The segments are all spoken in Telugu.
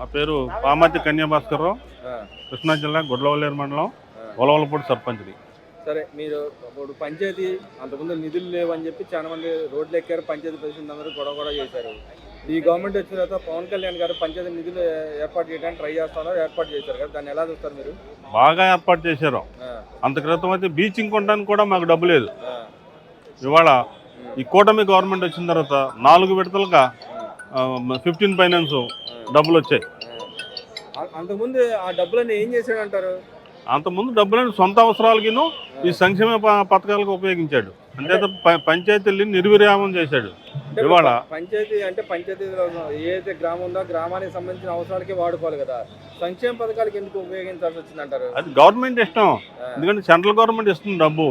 ఆ పేరు పామర్తి కన్యాభాస్కర్రావు, ఆ, కృష్ణా జిల్లా గుడ్లవల్లేరు మండలం, ఒలవలపూడి సర్పంచ్ది. సరే మీరు ఇప్పుడు పంచాయతీ అంతకుముందు నిధులు లేవని చెప్పి చాలా మంది రోడ్లు ఎక్కారు, పంచాయతీ ప్రెసిడెంట్ అందరూ గొడవ గొడవ చేశారు. ఈ గవర్నమెంట్ వచ్చిన తర్వాత పవన్ కళ్యాణ్ గారు పంచాయతీ నిధులు ఏర్పాటు చేయడానికి ట్రై చేస్తున్నారు, ఏర్పాటు చేశారు కదా, దాన్ని ఎలా చూస్తారు మీరు? బాగా ఏర్పాటు చేశారు. ఆ, అంత క్రితం అయితే బీచింగ్ కొనడానికి కూడా మాకు డబ్బు లేదు. ఆ, ఇవాళ ఈ కూటమి గవర్నమెంట్ వచ్చిన తర్వాత 4 విడతలుగా 15 ఫైనాన్స్ డబ్బులు వచ్చాయి. అంతకుముందు ఆ డబ్బులన్నీ ఏం చేశాడంటారు? అంతకుముందు డబ్బులను సొంత అవసరాలకిను ఈ సంక్షేమ పథకాలకు ఉపయోగించాడు. అంటే పంచాయతీల్ని నిర్విరామం చేశాడు. అంటే ఇవాళ పంచాయతీ అంటే పంచాయతీలో ఏదైతే గ్రామం ఉందో గ్రామానికి సంబంధించిన అవసరాలకే వాడుకోవాలి కదా, సంక్షేమ పథకాలకు ఎందుకు ఉపయోగించాల్సి వచ్చిందంటారు? అది గవర్నమెంట్ ఇష్టం. ఎందుకంటే సెంట్రల్ గవర్నమెంట్ ఇస్తుంది డబ్బు.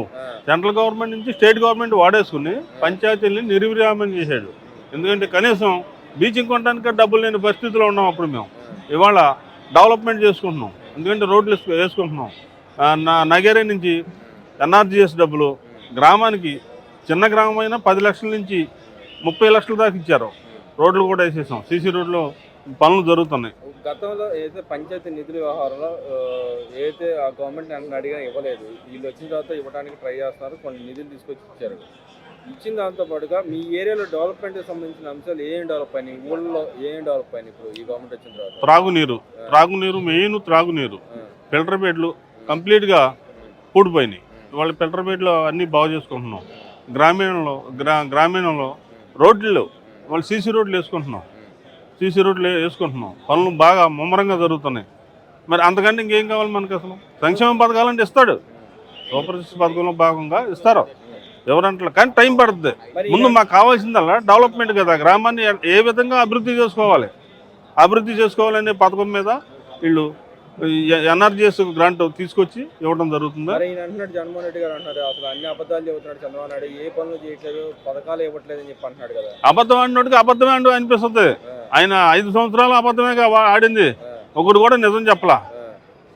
సెంట్రల్ గవర్నమెంట్ నుంచి స్టేట్ గవర్నమెంట్ వాడేసుకుని పంచాయతీల్ని నిర్విరామం చేశాడు. ఎందుకంటే కనీసం బీచింగ్ కొనడానికి డబ్బులు లేని పరిస్థితిలో ఉన్నాం అప్పుడు మేము. ఇవాళ డెవలప్మెంట్ చేసుకుంటున్నాం, ఎందుకంటే రోడ్లు వేసుకుంటున్నాం. నగేరే నుంచి ఎన్ఆర్జీఎస్ డబ్బులు గ్రామానికి, చిన్న గ్రామం అయినా 10 లక్షల నుంచి 30 లక్షల దాకా ఇచ్చారు. రోడ్లు కూడా వేసేసాం, సీసీ రోడ్లు పనులు జరుగుతున్నాయి. గతంలో ఏదైతే పంచాయతీ నిధుల వ్యవహారంలో ఏదైతే ఆ గవర్నమెంట్ నన్ను అడిగా ఇవ్వలేదు, వీళ్ళు వచ్చిన తర్వాత ఇవ్వడానికి ట్రై చేస్తున్నారు, కొన్ని నిధులు తీసుకొచ్చి ఇచ్చారు. ఇచ్చిన దాంతో పాటుగా మీ ఏరియాలో డెవలప్మెంట్కి సంబంధించిన అంశాలు ఏం డెవలప్ అయినాయి, ఊళ్ళో ఏం డెవలప్ అయినాయి ఇప్పుడు ఈ గవర్నమెంట్ వచ్చిన తర్వాత? త్రాగునీరు మెయిన్ త్రాగునీరు, ఫిల్టర్ బెడ్లు కంప్లీట్గా పూడిపోయినాయి. వాళ్ళ ఫిల్టర్ బెడ్లు అన్నీ బాగు చేసుకుంటున్నాం. గ్రామీణంలో రోడ్లు వాళ్ళు సీసీ రోడ్లు వేసుకుంటున్నాం. పనులు బాగా ముమ్మరంగా జరుగుతున్నాయి. మరి అంతకంటే ఇంకేం కావాలి మనకి? అసలు సంక్షేమ పథకాలంటే ఇస్తాడు, సూపర్ సిక్స్ పథకంలో భాగంగా ఇస్తారు ఎవరంటారు, కానీ టైం పడుతుంది. ముందు మాకు కావాల్సిందల్లా డెవలప్మెంట్ కదా. గ్రామాన్ని ఏ విధంగా అభివృద్ధి చేసుకోవాలనే పథకం మీద వీళ్ళు ఎన్ఆర్జీఎస్ గ్రాంట్ తీసుకొచ్చి ఇవ్వడం జరుగుతుంది. అంటున్నాడు జగన్మోహన్ రెడ్డి గారు, అంటున్నారు అసలు అన్ని అబద్ధాలు చెబుతున్నాడు చంద్రబాబు నాయుడు, ఏ పనులు చేయట్లేదు, పథకాలు ఇవ్వట్లేదు అని చెప్పి అంటున్నాడు కదా. అబద్ధం ఆడినోడికి అబద్ధమే అంటూ అనిపిస్తుంది. ఆయన 5 సంవత్సరాలు అబద్ధమేగా ఆడింది, ఒకడు కూడా నిజం చెప్పలా.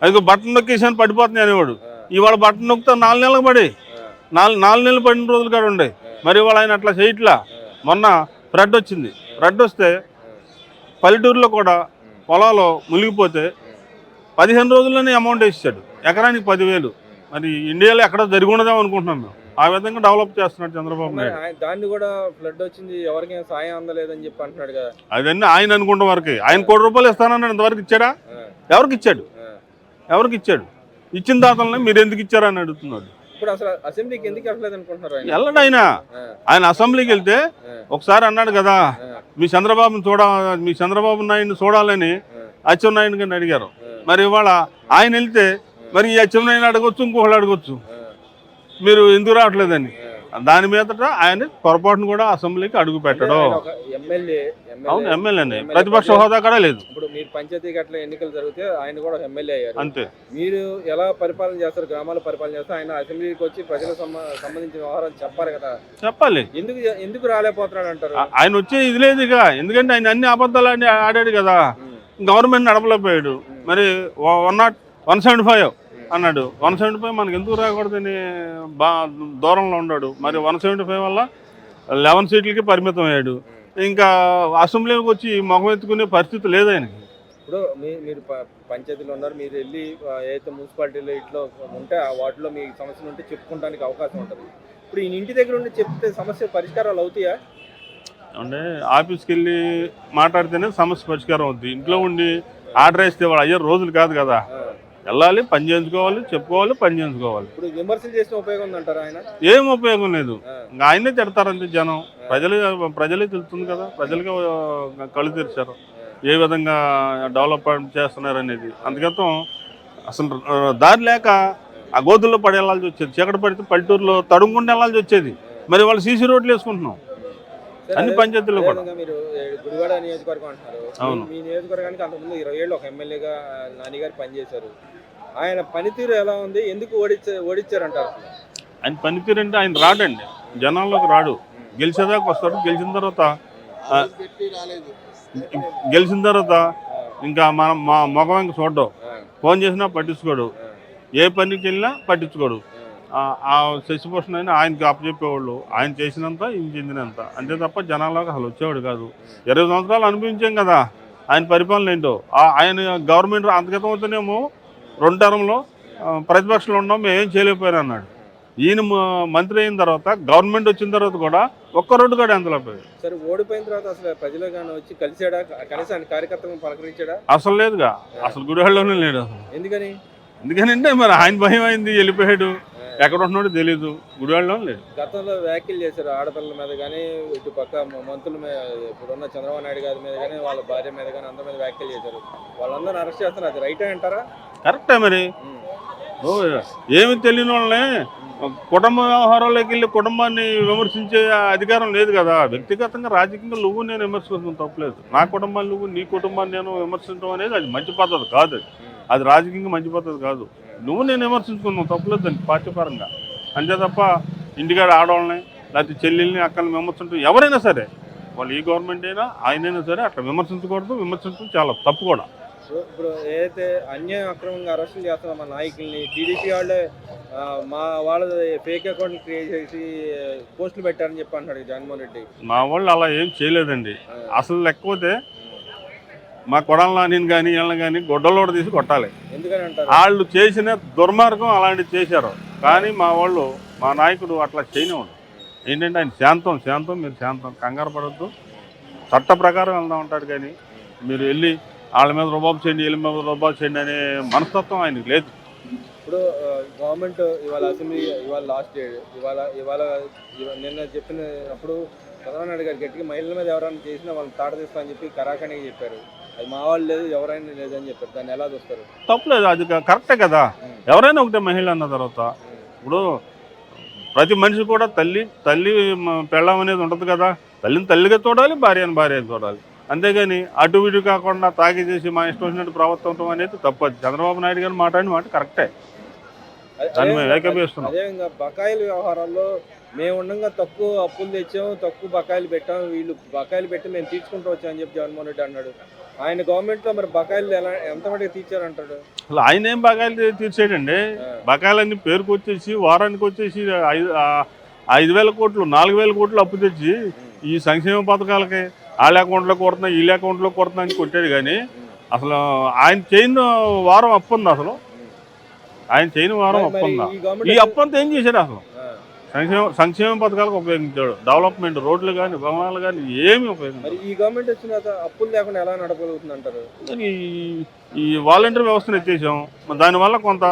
అది బట్టన్ నొక్కేసాను పడిపోతుంది అనేవాడు. ఇవాళ బట్టన్ నొక్కితే 4 నెలలకు పడి 4 నెలలు పడిన రోజులు కాడ ఉండే. మరి ఇవాళ ఆయన అట్లా చేయట్లా. మొన్న ఫ్లడ్ వచ్చింది. ఫ్లడ్ వస్తే పల్లెటూరులో కూడా పొలాలు మునిగిపోతే 15 రోజుల్లోనే అమౌంట్ వేసాడు, ఎకరానికి 10,000. మరి ఇండియాలో ఎక్కడ జరిగి ఉండదేమో అనుకుంటున్నాం మేము. ఆ విధంగా డెవలప్ చేస్తున్నాడు చంద్రబాబు నాయుడు. దాన్ని కూడా ఫ్లడ్ వచ్చింది, ఎవరికి సాయం అందలేదని చెప్పి అంటున్నాడు కదా. అవన్నీ ఆయన అనుకుంటే వరకు. ఆయన ₹1 ఇస్తానన్నాడు, ఇంతవరకు ఇచ్చాడా? ఎవరికి ఇచ్చాడు? ఇచ్చిన దాతల్ని మీరు ఎందుకు ఇచ్చారని అడుగుతున్నాడు. ఇప్పుడు అసలు అసెంబ్లీకి ఎందుకు వెళ్ళలేదు అనుకుంటున్నారు? వెళ్ళడు ఆయన అసెంబ్లీకి వెళ్తే ఒకసారి అన్నాడు కదా, మీ చంద్రబాబు నాయుడిని చూడాలని అచ్చెన్నాయుడు గారిని అడిగారు. మరి ఇవాళ ఆయన వెళ్తే మరి ఈ అచ్చెన్నాయుడిని అడగొచ్చు, ఇంకొకళ్ళు అడగొచ్చు, మీరు ఎందుకు రావట్లేదని. దాని మీదట ఆయన పొరపాటును కూడా అసెంబ్లీకి అడుగు పెట్టడం. అవును, ఎమ్మెల్యేనే, ప్రతిపక్ష హోదా కూడా లేదు. ఇప్పుడు మీరు పంచాయతీకి అట్లా ఎన్నికలు జరిగితే ఆయన కూడా ఎమ్మెల్యే అయ్యారు. అంతే. మీరు ఎలా పరిపాలన చేస్తారు, గ్రామాల పరిపాలన చేస్తారు, ఆయన అసెంబ్లీకి వచ్చి ప్రజలకు సంబంధించిన వ్యవహారం చెప్పారు కదా. చెప్పాలి. ఎందుకు రాలేకపోతున్నాడు అంటారు? ఆయన వచ్చే ఇది లేదు ఇక, ఎందుకంటే ఆయన అన్ని అబద్ధాలు ఆడాడు కదా. గవర్నమెంట్ నడపలేకపోయాడు. మరి 175 అన్నాడు. 175 మనకు ఎందుకు రాకూడదని దూరంలో ఉన్నాడు. మరి 175 వల్ల 11 సీట్లకి పరిమితం అయ్యాడు. ఇంకా అసెంబ్లీకి వచ్చి మొహం ఎత్తుకునే పరిస్థితి లేదు ఆయనకి. ఇప్పుడు మీరు పంచాయతీలో ఉన్నారు, మీరు వెళ్ళి ఏదైతే మున్సిపాలిటీలో ఇట్లా ఉంటే ఆ వార్డులో మీ సమస్యలు ఉంటే చెప్పుకోవడానికి అవకాశం ఉంటుంది. ఇప్పుడు ఈ ఇంటి దగ్గర ఉండి చెప్తే సమస్య పరిష్కారాలు అవుతాయా? అంటే ఆఫీస్కి వెళ్ళి మాట్లాడితేనే సమస్య పరిష్కారం అవుతుంది. ఇంట్లో ఉండి ఆర్డర్ వేస్తే వాళ్ళు అయ్యే రోజులు కాదు కదా. వెళ్ళాలి, పని చేయించుకోవాలి, చెప్పుకోవాలి, పని చేయించుకోవాలి. ఇప్పుడు విమర్శలు చేసిన ఉపయోగం ఉందంటారా? ఆయన ఏం ఉపయోగం లేదు. ఇంకా ఆయనే తిడతారంటే జనం. ప్రజలే తెలుస్తుంది కదా, ప్రజలుగా కళ్ళు తెరిచారు ఏ విధంగా డెవలప్మెంట్ చేస్తున్నారు అనేది. అందుకతం అసలు దారి లేక ఆ గోతుల్లో పడి వెళ్ళాల్సి వచ్చేది. చీకటి పడితే పల్లెటూరులో తడుముకుంటూ వెళ్ళాల్సి వచ్చేది. మరి వాళ్ళు సీసీ రోడ్లు వేసుకుంటున్నాం అన్ని పంచాయతీల్లో కూడా. మీరు గుడివాడ నియోజకవర్గం అంటున్నారు. మీ నియోజకవర్గానికి అంతకుముందు 20 ఏళ్ళు ఒక ఎమ్మెల్యేగా నాని గారు పనిచేశారు. ఆయన పనితీరు ఎలా ఉంది, ఎందుకు ఓడించారంటారు? ఆయన పనితీరు అంటే ఆయన రాడండి, జనాల్లోకి రాడు. గెలిచేదాకా వస్తాడు. గెలిచిన తర్వాత ఇంకా మనం మా మొఖం ఇంకా చూడడం. ఫోన్ చేసినా పట్టించుకోడు, ఏ పనికి వెళ్ళినా పట్టించుకోడు. ఆ శశిభూషణ్ అయినా ఆయనకి అప్పచెప్పేవాళ్ళు. ఆయన చేసినంత ఈయన చెందినంత అంతే తప్ప జనాల్లోకి అసలు వచ్చేవాడు కాదు. 20 సంవత్సరాలు అనుభవించాం కదా. ఆయన పరిపాలన ఏంటో ఆయన గవర్నమెంట్ అంతకితం అవుతానేమో 2 టర్మ్లో ప్రతిపక్షంలో ఉన్నాం మేము ఏం చేయలేకపోయాను అన్నాడు. ఈయన మంత్రి అయిన తర్వాత గవర్నమెంట్ వచ్చిన తర్వాత కూడా ఒక్క రోడ్డు కూడా ఎంత లేకపోయాడు. సరే ఓడిపోయిన తర్వాత అసలు ప్రజలు కానీ వచ్చి కలిసాడా, కనీసం కార్యకర్తలను పలకరించాడా? అసలు లేదుగా, అసలు గుడివాడలోనే లేడు అసలు. ఎందుకని? ఎందుకనంటే మరి ఆయన భయం అయింది, వెళ్ళిపోయాడు, ఎక్కడ ఉంటున్నాడో తెలీదు, గుడివాడలో లేడు. గతంలో వ్యాఖ్యలు చేశారు ఆడపిల్లల మీద కానీ, ఇటు పక్క మంత్రుల మీద, ఇప్పుడున్న చంద్రబాబు నాయుడు గారి మీద కానీ, వాళ్ళ భార్య మీద కానీ అందరి మీద వ్యాఖ్యలు చేశారు. వాళ్ళందరూ అరెస్ట్ చేస్తున్నారు, అది రైటే అంటారా? కరెక్టే మరి. ఏమి తెలియని వాళ్ళని కుటుంబ వ్యవహారాల్లోకి వెళ్ళి కుటుంబాన్ని విమర్శించే అధికారం లేదు కదా. వ్యక్తిగతంగా రాజకీయంగా నువ్వు నేను విమర్శించడం తప్పలేదు. నా కుటుంబాన్ని నువ్వు, నీ కుటుంబాన్ని నేను విమర్శించడం అనేది అది మంచి పద్ధతి కాదు. అది రాజకీయంగా మంచి పద్ధతి కాదు. నువ్వు నేను విమర్శించుకున్నావు తప్పలేదు దానికి పార్టీ పరంగా. అంతే తప్ప ఇంటికాడ ఆడవాళ్ళని లేకపోతే చెల్లెల్ని అక్కల్ని విమర్శించడం ఎవరైనా సరే, వాళ్ళు ఈ గవర్నమెంట్ అయినా ఆయనైనా సరే అట్లా విమర్శించకూడదు. విమర్శించడం చాలా తప్పు కూడా. ఇప్పుడు ఏదైతే అన్యాయం అక్రమంగా అరెస్టులు చేస్తున్నాం మా నాయకుల్ని, టీడీపీ వాళ్ళే మా వాళ్ళ ఫేక్ అకౌంట్ క్రియేట్ చేసి పోస్టులు పెట్టారని చెప్పి అంటాడు జగన్మోహన్ రెడ్డి. మా వాళ్ళు అలా ఏం చేయలేదండి. అసలు లేకపోతే మా కొడాల నాని కానీ వీళ్ళని కానీ గొడ్డలోడ తీసి కొట్టాలి. ఎందుకని అంటారు? వాళ్ళు చేసిన దుర్మార్గం అలాంటివి చేశారు. కానీ మా వాళ్ళు, మా నాయకుడు అట్లా చేయనివాడు. ఏంటంటే ఆయన శాంతం, మీరు శాంతం, కంగారు పడద్దు, చట్ట ప్రకారం వెళ్దాం ఉంటాడు. కానీ మీరు వెళ్ళి వాళ్ళ మీద రుబాబు చేయండి, వీళ్ళ మీద రుబాబు చేయండి అనే మనస్తత్వం ఆయనకి లేదు. ఇప్పుడు గవర్నమెంట్ ఇవాళ అసెంబ్లీ, ఇవాళ లాస్ట్ డే, ఇవాళ నిన్న చెప్పినప్పుడు చంద్రబాబు నాయుడు గారు గట్టిగా మహిళల మీద ఎవరైనా చేసినా వాళ్ళని తాట తీస్తామని చెప్పి కరాఖండిగా చెప్పారు. అది మా వాళ్ళు లేదు, ఎవరైనా లేదని చెప్పారు. దాన్ని ఎలా చూస్తారు? తప్పలేదు, అది కరెక్టే కదా. ఎవరైనా ఒకటే మహిళ అన్న తర్వాత ఇప్పుడు ప్రతి మనిషి కూడా తల్లి పెళ్ళం అనేది ఉంటుంది కదా. తల్లిని తల్లిగా చూడాలి, భార్యని భార్యని చూడాలి. అంతేగాని అటు ఇటు కాకుండా తాగి చేసి మా ఇష్టం వచ్చినట్టు ప్రవర్తించడం అనేది తప్పదు. చంద్రబాబు నాయుడు గారు మాట్లాడిన మాట కరెక్టే, దాన్ని మేము ఏకీభవిస్తున్నాం. అదేవిధంగా బకాయిల వ్యవహారాల్లో మేము ఉండగా తక్కువ అప్పులు తెచ్చాము, తక్కువ బకాయిలు పెట్టాము, వీళ్ళు బకాయిలు పెట్టి మేము తీర్చుకుంటూ వచ్చామని చెప్పి జగన్మోహన్ రెడ్డి అన్నాడు. ఆయన గవర్నమెంట్లో మరి బకాయిలు ఎంత మటుకు తీర్చారంటాడు? అసలు ఆయన ఏం బకాయిలు తీర్చేయండి. బకాయిలన్నీ పేరుకు వచ్చేసి వారానికి వచ్చేసి 5,000 కోట్లు 4,000 కోట్లు అప్పు తెచ్చి ఈ సంక్షేమ పథకాలకి వాళ్ళ అకౌంట్లో కొడుతున్నా, వీళ్ళ అకౌంట్లో కొడుతున్నా అని కొట్టాడు. కానీ అసలు ఆయన చేయని వారం అప్పు ఉంది. అసలు ఆయన చేయని వారం అప్పు ఉందా? ఈ అప్పు అంతా ఏం చేశాడు? అసలు సంక్షేమ పథకాలకు ఉపయోగించాడు. డెవలప్మెంట్, రోడ్లు కానీ భవనాలు కానీ ఏమి ఉపయోగించాడు. ఈ గవర్నమెంట్ వచ్చిన తర్వాత అప్పులు లేకుండా ఎలా నడపగలుగుతుంది అంటారు? ఈ వాలంటీర్ వ్యవస్థను ఎత్తేసాం, దానివల్ల కొంత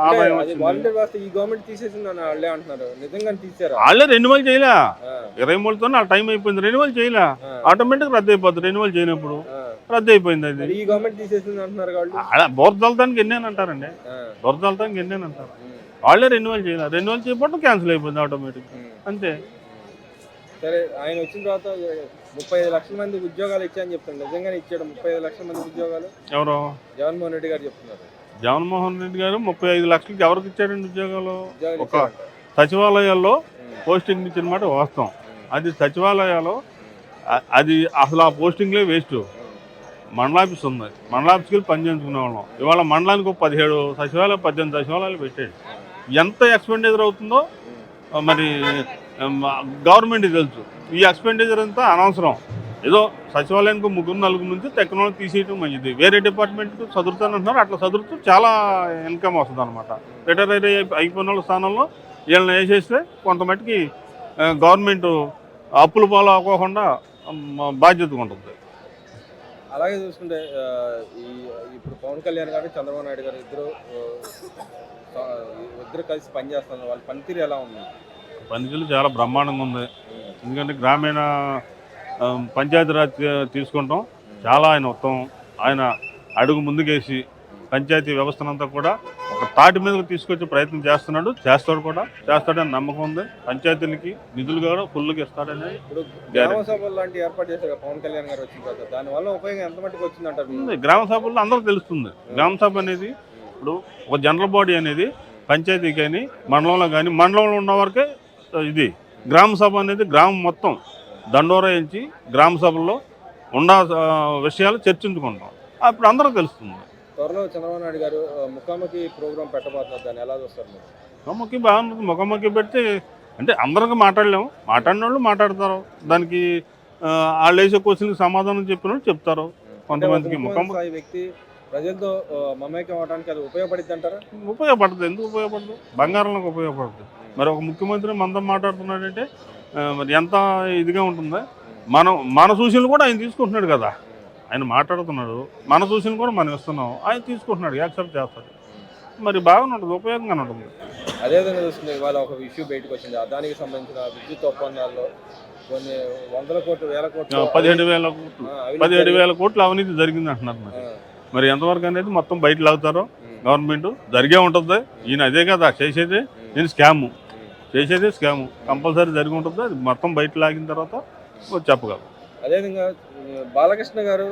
ఆదాయం వచ్చింది. వాలంటీర్ వ్యవస్థ ఈ గవర్నమెంట్ తీసేసిందని వాళ్ళే అంటున్నారు. నిజంగా తీసారు? వాళ్ళే రెన్యువల్ చేయలే. 23 ఆ టైం అయిపోయింది, రెన్యువల్ చేయలే. ఆటోమేటిక్ రద్దు అయిపోతుంది. రెన్యువల్ చేయనప్పుడు రద్దు అయిపోయింది. అది ఈ గవర్నమెంట్ తీసేసింది అంటున్నారు. బోర్దలతానికి ఎన్నేని అంటారండి, బోర్దలతానికి ఎన్నేని అంటారు. వాళ్ళే రెన్యువల్ చేయాలి. రెన్యువల్ చేయకపోతే క్యాన్సిల్ అయిపోయింది ఆటోమేటిక్, అంతే. సరే, ఆయన వచ్చిన తర్వాత 35 లక్షల మంది ఉద్యోగాలు ఇచ్చాయని చెప్తాను. నిజంగానే ఇచ్చాడు 35 లక్షల మంది ఉద్యోగాలు? ఎవరు? జగన్మోహన్ రెడ్డి గారు చెప్తున్నారు. జగన్మోహన్ రెడ్డి గారు 35 లక్షలకి ఎవరికి ఇచ్చారండి ఉద్యోగాలు? ఒక సచివాలయాల్లో పోస్టింగ్ ఇచ్చిన మాట వాస్తవం. అది సచివాలయాల్లో అది అసలు ఆ పోస్టింగ్లే వేస్ట్. మండలాఫీస్ ఉంది, మండలాఫీస్కి వెళ్ళి పనిచేయించుకునే వాళ్ళం. ఇవాళ మండలానికి 17 సచివాలయాలు 18 సచివాలయాలు పెట్టాడు. ఎంత ఎక్స్పెండిచర్ అవుతుందో మరి గవర్నమెంట్కి తెలుసు. ఈ ఎక్స్పెండిచర్ అంతా అనవసరం. ఏదో సచివాలయానికి 3-4 నుంచి టెక్నాలజీ తీసేయడం మంచిది. వేరే డిపార్ట్మెంట్కి చదువుతానంటున్నారు, అట్లా చదువుతూ చాలా ఇన్కమ్ వస్తుంది అనమాట. రిటైర్ అయిపోయిన వాళ్ళ స్థానంలో వీళ్ళని వేసేస్తే కొంతమట్టుకి గవర్నమెంట్ అప్పులు పాలు అవ్వకుండా బాధ్యతగా ఉంటుంది. అలాగే చూసుకుంటే ఇప్పుడు పవన్ కళ్యాణ్ గారు, చంద్రబాబు నాయుడు గారు ఇద్దరు కలిసి పనిచేస్తున్నారు. వాళ్ళ పనితీరు ఎలా ఉంది? పనితీరు చాలా బ్రహ్మాండంగా ఉంది. ఎందుకంటే గ్రామీణ పంచాయతీరాజ్ తీసుకుంటాం, చాలా ఆయన ఉత్తమం. ఆయన అడుగు ముందుకేసి పంచాయతీ వ్యవస్థనంతా కూడా ఒక తాటి మీదకి తీసుకొచ్చే ప్రయత్నం చేస్తాడు కూడా, చేస్తాడని నమ్మకం ఉంది. పంచాయతీలకి నిధులు కూడా ఫుల్గా ఇస్తాడని. ఇప్పుడు గ్రామ సభలు లాంటి ఏర్పాటు చేశారు పవన్ కళ్యాణ్ గారు వచ్చిన తర్వాత, దానివల్ల ఉపయోగం ఎంత మట్టుకు వచ్చిందంటారు? గ్రామ సభల్లో అందరూ తెలుస్తుంది. గ్రామ సభ అనేది ఇప్పుడు ఒక జనరల్ బాడీ అనేది పంచాయతీ కానీ మండలంలో కానీ, మండలంలో ఉన్న వరకే ఇది. గ్రామ సభ అనేది గ్రామం మొత్తం దండోరాయించి గ్రామ సభల్లో ఉన్న విషయాలు చర్చించుకుంటాం. అప్పుడు అందరూ తెలుస్తుంది. త్వరలో చంద్రబాబు నాయుడు గారు ముఖాముఖి ప్రోగ్రామ్ పెట్టబోతున్నారు, దాన్ని ఎలా చూస్తారు? ముఖాముఖి బాగుంటుంది. ముఖాముఖి పెడితే అంటే అందరికీ మాట్లాడలేము, మాట్లాడిన వాళ్ళు మాట్లాడతారు. దానికి వాళ్ళు వేసే క్వశ్చన్కి సమాధానం చెప్పిన వాళ్ళు చెప్తారు. కొంతమందికి ముఖ్యమంత్రి స్థాయి వ్యక్తి ప్రజలతో మమేకం అవడానికి అది ఉపయోగపడుతుంది అంటారా? ఉపయోగపడుతుంది. ఎందుకు ఉపయోగపడదు? బంగారంలోకి ఉపయోగపడుతుంది. మరి ఒక ముఖ్యమంత్రి మనతో మాట్లాడుతున్నాడంటే మరి ఎంత ఇదిగా ఉంటుందా? మన సూచనలు కూడా ఆయన తీసుకుంటున్నాడు కదా. ఆయన మాట్లాడుతున్నాడు, మన సూచనలు కూడా మనం ఇస్తున్నాం, ఆయన తీసుకుంటున్నాడు, యాక్సెప్ట్ చేస్తాడు. మరి బాగానే ఉంటుంది, ఉపయోగంగానే ఉంటుంది. అదేవిధంగా చూస్తుంది ఇవాళ ఒక ఇష్యూ బయటకు వచ్చింది. అదానికి సంబంధించిన విద్యుత్ ఒప్పందాల్లో కొన్ని వందల కోట్లు, వేల కోట్లు, 17,000 కోట్లు అవినీతి జరిగింది అంటున్నారు. మరి ఎంతవరకు అనేది మొత్తం బయట లాగుతారో గవర్నమెంట్ జరిగే ఉంటుంది. ఈయన అదే కదా చేసేది, నేను స్కాము చేసేది, స్కాము కంపల్సరీ జరిగి ఉంటుంది. అది మొత్తం బయట లాగిన తర్వాత చెప్పగలరు. అదేవిధంగా బాలకృష్ణ గారు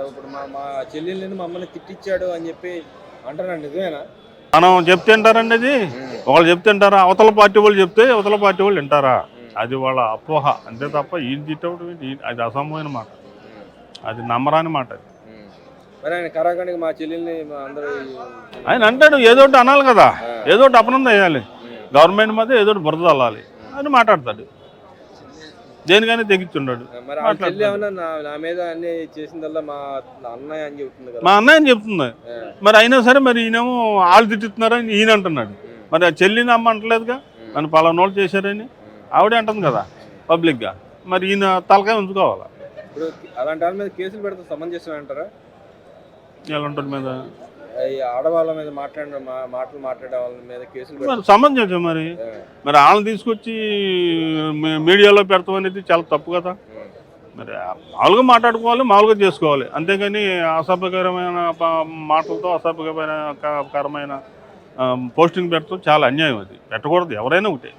ఇప్పుడు మా చెల్లెల్ని మమ్మల్ని తిట్టించాడు అని చెప్పి అంటారా? నిజమేనా? మనం చెప్తే వింటారండి. అది వాళ్ళు చెప్తే వింటారా? అవతల పార్టీ వాళ్ళు చెప్తే అవతల పార్టీ వాళ్ళు వింటారా? అది వాళ్ళ అపోహ అంతే తప్ప ఈయన తిట్టడం అది అసంభవమైన మాట, అది నమ్మరాని మాట. మరి ఆయన కరాఖండిగా మా చెల్లెల్ని అందరూ ఆయన అంటాడు, ఏదో ఒకటి అనాలి కదా, ఏదో ఒకటి అపనంద వేయాలి, గవర్నమెంట్ మధ్య ఏదో ఒకటి బురద అల్లాలి అని మాట్లాడతాడు. దేనికైనా తెగించున్నాడు. నా మీద అన్ని చేసిందల్లా మా అన్నయ్య అని చెప్తుంది కదా. మా అన్నయ్య అని చెప్తుంది. మరి అయినా సరే మరి ఈయనేమో వాళ్ళు తిట్టుతున్నారని ఈయన అంటున్నాడు. మరి ఆ చెల్లిని అమ్మ అంటలేదుగా, నన్ను పలానోళ్ళు చేశారని ఆవిడే అంటుంది కదా పబ్లిక్గా. మరి ఈయన తలకాయ ఉంచుకోవాలా? ఇప్పుడు అలాంటి వాళ్ళ మీద కేసులు పెడితే సమంజసం అంటారా? ఎలాంటి మీద? ఆడవాళ్ళ మీద మాటలు మాట్లాడే వాళ్ళ మీద కేసులు మరి సమంజసం. మరి వాళ్ళని తీసుకొచ్చి మీడియాలో పెడతాం అనేది చాలా తప్పు కదా. మరి మామూలుగా మాట్లాడుకోవాలి, మామూలుగా చేసుకోవాలి, అంతేగాని అసభ్యకరమైన మాటలతో అసభ్యకరమైన పోస్టింగ్ పెడతాం చాలా అన్యాయం. అది పెట్టకూడదు. ఎవరైనా ఒకటే,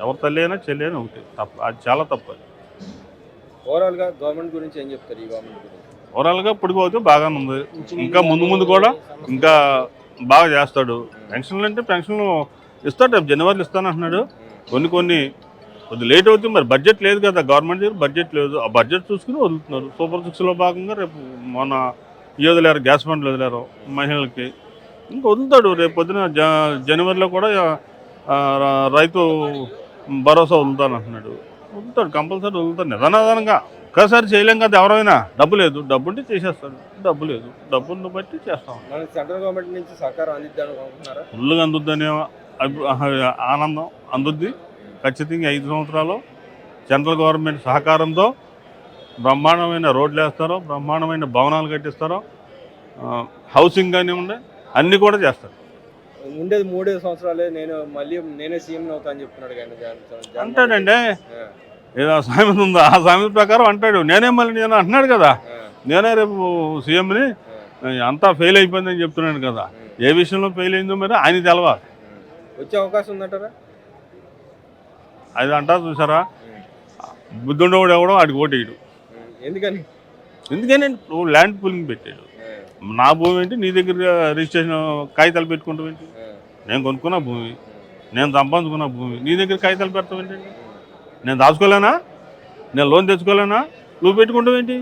ఎవరి తల్లి అయినా చెల్లి అయినా ఒకటే, తప్ప అది చాలా తప్పు. అది ఓవరాల్గా గవర్నమెంట్ గురించి ఏం చెప్తారు? ఈ గవర్నమెంట్ గురించి ఓవరాల్గా ఇప్పటికైతే బాగానే ఉంది. ఇంకా ముందు కూడా ఇంకా బాగా చేస్తాడు. పెన్షన్లు అంటే పెన్షన్లు ఇస్తాడు, రేపు జనవరిలో ఇస్తానంటున్నాడు. కొన్ని కొద్ది లేట్ అవుతుంది. మరి బడ్జెట్ లేదు కదా గవర్నమెంట్ దగ్గర, బడ్జెట్ లేదు. ఆ బడ్జెట్ చూసుకుని వదులుతున్నారు. సూపర్ 6లో భాగంగా రేపు మొన్న వదిలేరు, గ్యాస్ బండ్లు వదిలేరు మహిళలకి, ఇంకా వదులుతాడు. రేపు పొద్దున జనవరిలో కూడా రైతు భరోసా వదులుతానంటున్నాడు. వదులుతాడు, కంపల్సరీ వదులుతాడు. నిదానంగా ఒక్కసారి చేయలేం కదా ఎవరైనా. డబ్బు లేదు, డబ్బు ఉంటే చేసేస్తాడు. డబ్బు లేదు, డబ్బును బట్టి చేస్తాం. సెంట్రల్ గవర్నమెంట్ నుంచి సహకారం అందిద్దాం అనుకుంటున్నారా? ఫుల్గా అందుద్దని ఆనందం అందుద్ది ఖచ్చితంగా. 5 సంవత్సరాలు సెంట్రల్ గవర్నమెంట్ సహకారంతో బ్రహ్మాండమైన రోడ్లు వేస్తారో, బ్రహ్మాండమైన భవనాలు కట్టిస్తారో, హౌసింగ్ కానివ్వండి అన్నీ కూడా చేస్తారు. ఉండేది 3 సంవత్సరాలే, నేనే సీఎం అవుతా అని చెప్తున్నాడు కానీ అంటాడండి. ఏదో సామెత ఉందో ఆ సామెత ప్రకారం అంటాడు. నేను అంటున్నాడు కదా, నేనే రేపు సీఎంని, అంతా ఫెయిల్ అయిపోయిందని చెప్తున్నాడు కదా. ఏ విషయంలో ఫెయిల్ అయిందో మరి ఆయన తెలవాలి. వచ్చే అవకాశం ఉందంటారా? అది అంటారు చూసారా, బుద్ధుండవాడు ఎవడో వాడికి ఓటేయడు. ఎందుకని నువ్వు ల్యాండ్ పూలింగ్ పెట్టాడు. నా భూమి ఏంటి, నీ దగ్గర రిజిస్ట్రేషన్ కాగితాలు పెట్టుకుంటావు ఏంటి? నేను కొనుక్కున్న భూమి, నేను సంపాదించుకున్న భూమి, నీ దగ్గర కాగితాలు పెడతావు ఏంటండి? నేను దాచుకోలేనా? నేను లోన్ తెచ్చుకోలేనా? నువ్వు పెట్టుకుంటావు ఏంటి?